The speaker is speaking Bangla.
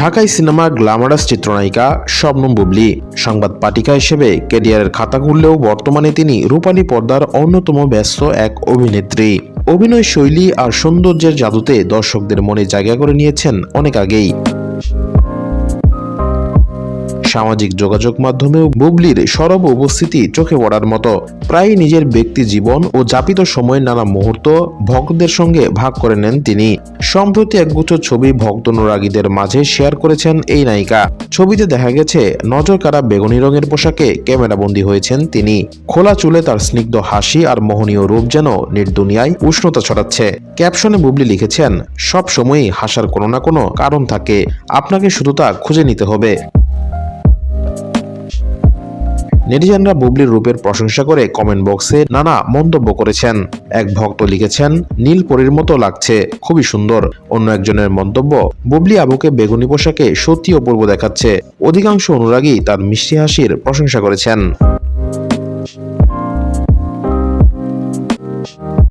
ঢাকাই সিনেমার গ্ল্যামারাস চিত্রনায়িকা শবনম বুবলী সংবাদ পাঠিকা হিসেবে ক্যারিয়ারের খাতা খুললেও বর্তমানে তিনি রূপালী পর্দার অন্যতম ব্যস্ত এক অভিনেত্রী। অভিনয় শৈলী আর সৌন্দর্যের জাদুতে দর্শকদের মনে জায়গা করে নিয়েছেন অনেক আগেই। সামাজিক যোগাযোগ মাধ্যমেও বুবলীর সরব উপস্থিতি চোখে পড়ার মতো। প্রায়ই নিজের ব্যক্তি জীবন ও যাপিত সময়ের নানা মুহূর্ত ভক্তদের সঙ্গে ভাগ করে নেন তিনি। সম্প্রতি একগুচ্ছ ছবি ভক্ত অনুরাগীদের মাঝে শেয়ার করেছেন এই নায়িকা। ছবিতে দেখা গেছে নজর কাড়া বেগুনি রঙের পোশাকে ক্যামেরাবন্দী হয়েছেন তিনি। খোলা চুলে তার স্নিগ্ধ হাসি আর মোহনীয় রূপ যেন নির্দুনিয়ায় উষ্ণতা ছড়াচ্ছে। ক্যাপশনে বুবলী লিখেছেন, সব সময়ই হাসার কোনো না কোনো কারণ থাকে, আপনাকে শুধু তা খুঁজে নিতে হবে। নেটিজেনরা বুবলীর রূপের প্রশংসা করে কমেন্ট বক্সে নানা মন্তব্য করেছেন। এক ভক্ত লিখেছেন, নীল পরীর মতো লাগছে, খুবই সুন্দর। অন্য একজনের মন্তব্য, বুবলী আবুকে বেগুনি পোশাকে সত্যি অপূর্ব দেখাচ্ছে। অধিকাংশ অনুরাগী তার মিষ্টি হাসির প্রশংসা করেছেন।